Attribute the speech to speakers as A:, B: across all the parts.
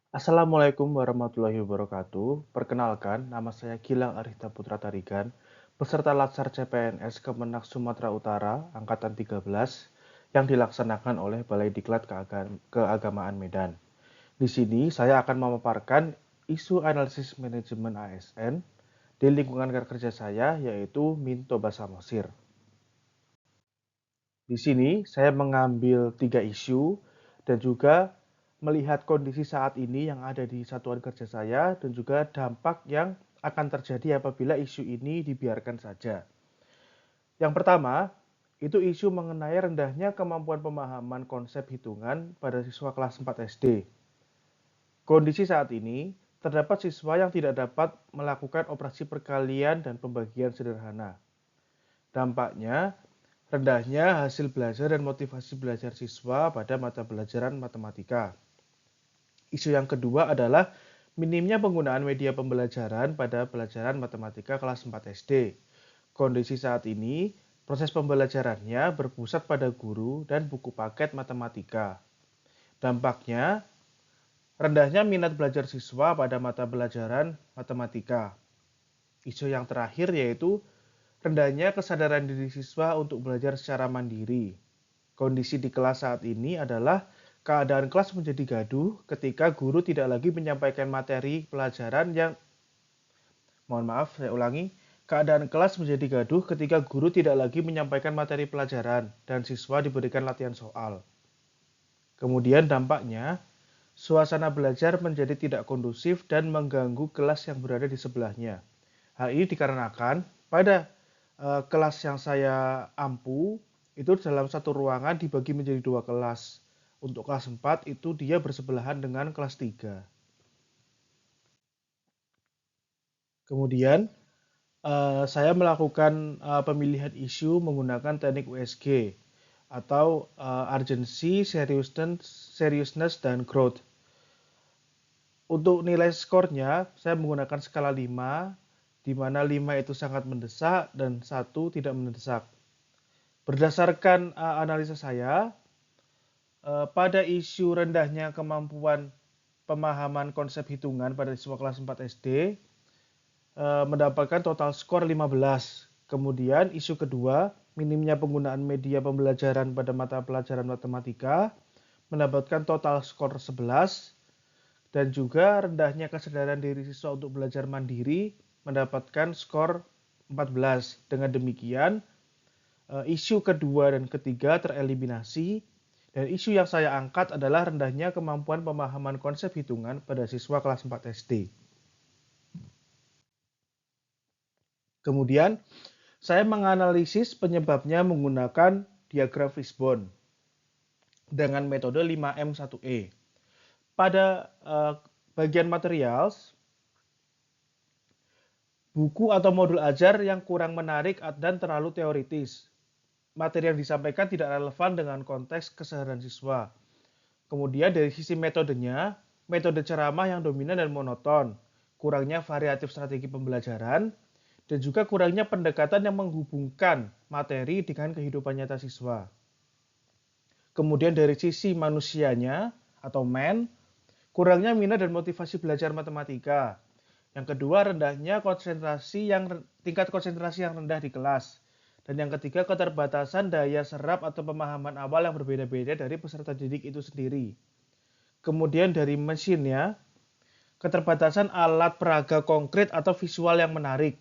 A: Assalamualaikum warahmatullahi wabarakatuh. Perkenalkan, nama saya Gilang Arista Putra Tarigan, peserta Latsar CPNS Kemenak Sumatera Utara Angkatan 13 yang dilaksanakan oleh Balai Diklat Keagamaan Medan. Di sini saya akan memaparkan isu analisis manajemen ASN di lingkungan kerja saya, yaitu Minto Basamosir. Di sini saya mengambil 3 isu dan juga melihat kondisi saat ini yang ada di satuan kerja saya dan juga dampak yang akan terjadi apabila isu ini dibiarkan saja. Yang pertama, itu isu mengenai rendahnya kemampuan pemahaman konsep hitungan pada siswa kelas 4 SD. Kondisi saat ini, terdapat siswa yang tidak dapat melakukan operasi perkalian dan pembagian sederhana. Dampaknya, rendahnya hasil belajar dan motivasi belajar siswa pada mata pelajaran matematika. Isu yang kedua adalah minimnya penggunaan media pembelajaran pada pelajaran matematika kelas 4 SD. Kondisi saat ini, proses pembelajarannya berpusat pada guru dan buku paket matematika. Dampaknya, rendahnya minat belajar siswa pada mata pelajaran matematika. Isu yang terakhir yaitu rendahnya kesadaran diri siswa untuk belajar secara mandiri. Kondisi di kelas saat ini adalah keadaan kelas menjadi gaduh ketika guru tidak lagi menyampaikan materi pelajaran yang mohon maaf, saya ulangi. Keadaan kelas menjadi gaduh ketika guru tidak lagi menyampaikan materi pelajaran dan siswa diberikan latihan soal. Kemudian dampaknya, suasana belajar menjadi tidak kondusif dan mengganggu kelas yang berada di sebelahnya. Hal ini dikarenakan pada kelas yang saya ampu itu dalam satu ruangan dibagi menjadi dua kelas. Untuk kelas 4 itu dia bersebelahan dengan kelas 3. Kemudian saya melakukan pemilihan isu menggunakan teknik USG atau urgency, seriousness, dan growth. Untuk nilai skornya, saya menggunakan skala 5, di mana 5 itu sangat mendesak dan 1 tidak mendesak. Berdasarkan analisa saya, pada isu rendahnya kemampuan pemahaman konsep hitungan pada siswa kelas 4 SD, mendapatkan total skor 15. Kemudian isu kedua, minimnya penggunaan media pembelajaran pada mata pelajaran matematika, mendapatkan total skor 11. Dan juga rendahnya kesadaran diri siswa untuk belajar mandiri, mendapatkan skor 14. Dengan demikian, isu kedua dan ketiga tereliminasi, dan isu yang saya angkat adalah rendahnya kemampuan pemahaman konsep hitungan pada siswa kelas 4 SD. Kemudian, saya menganalisis penyebabnya menggunakan diagram Fishbone dengan metode 5M1E. Pada bagian material, buku atau modul ajar yang kurang menarik dan terlalu teoritis. Materi yang disampaikan tidak relevan dengan konteks keseharian siswa. Kemudian dari sisi metodenya, metode ceramah yang dominan dan monoton, kurangnya variatif strategi pembelajaran, dan juga kurangnya pendekatan yang menghubungkan materi dengan kehidupan nyata siswa. Kemudian dari sisi manusianya atau man, kurangnya minat dan motivasi belajar matematika. Yang kedua, tingkat konsentrasi yang rendah di kelas. Dan yang ketiga, keterbatasan daya serap atau pemahaman awal yang berbeda-beda dari peserta didik itu sendiri. Kemudian dari mesinnya, keterbatasan alat peraga konkret atau visual yang menarik.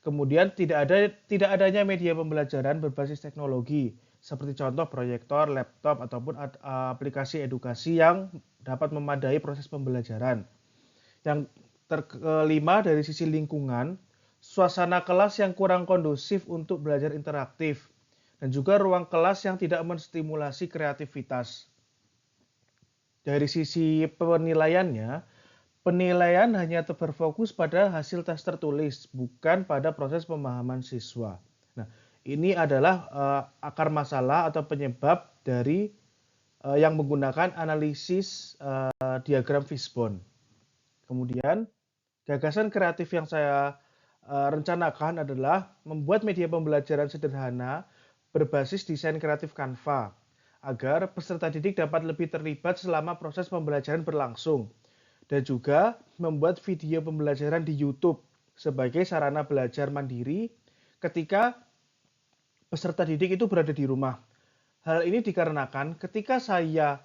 A: Kemudian tidak adanya media pembelajaran berbasis teknologi, seperti contoh proyektor, laptop, ataupun aplikasi edukasi yang dapat memadai proses pembelajaran. Yang kelima dari sisi lingkungan, suasana kelas yang kurang kondusif untuk belajar interaktif, dan juga ruang kelas yang tidak menstimulasi kreativitas. Dari sisi penilaiannya, penilaian hanya berfokus pada hasil tes tertulis, bukan pada proses pemahaman siswa. Nah, ini adalah akar masalah atau penyebab dari yang menggunakan analisis diagram Fishbone. Kemudian, gagasan kreatif yang saya rencanakan adalah membuat media pembelajaran sederhana berbasis desain kreatif Canva, agar peserta didik dapat lebih terlibat selama proses pembelajaran berlangsung. dan juga membuat video pembelajaran di YouTube sebagai sarana belajar mandiri ketika peserta didik itu berada di rumah. Hal ini dikarenakan ketika saya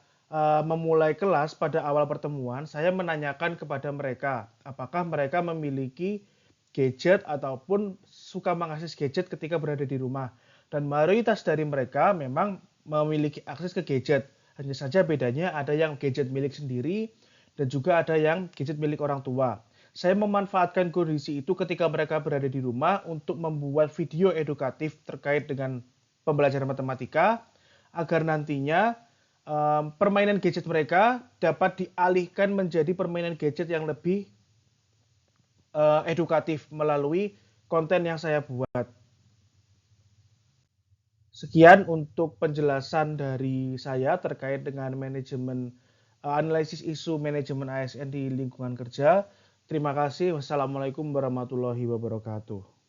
A: memulai kelas pada awal pertemuan, saya menanyakan kepada mereka, apakah mereka memiliki gadget ataupun suka mengakses gadget ketika berada di rumah. Dan mayoritas dari mereka memang memiliki akses ke gadget. Hanya saja bedanya ada yang gadget milik sendiri dan juga ada yang gadget milik orang tua. Saya memanfaatkan kondisi itu ketika mereka berada di rumah untuk membuat video edukatif terkait dengan pembelajaran matematika agar nantinya permainan gadget mereka dapat dialihkan menjadi permainan gadget yang lebih edukatif melalui konten yang saya buat. Sekian untuk penjelasan dari saya terkait dengan manajemen analisis isu manajemen ASN di lingkungan kerja. Terima kasih. Wassalamualaikum warahmatullahi wabarakatuh.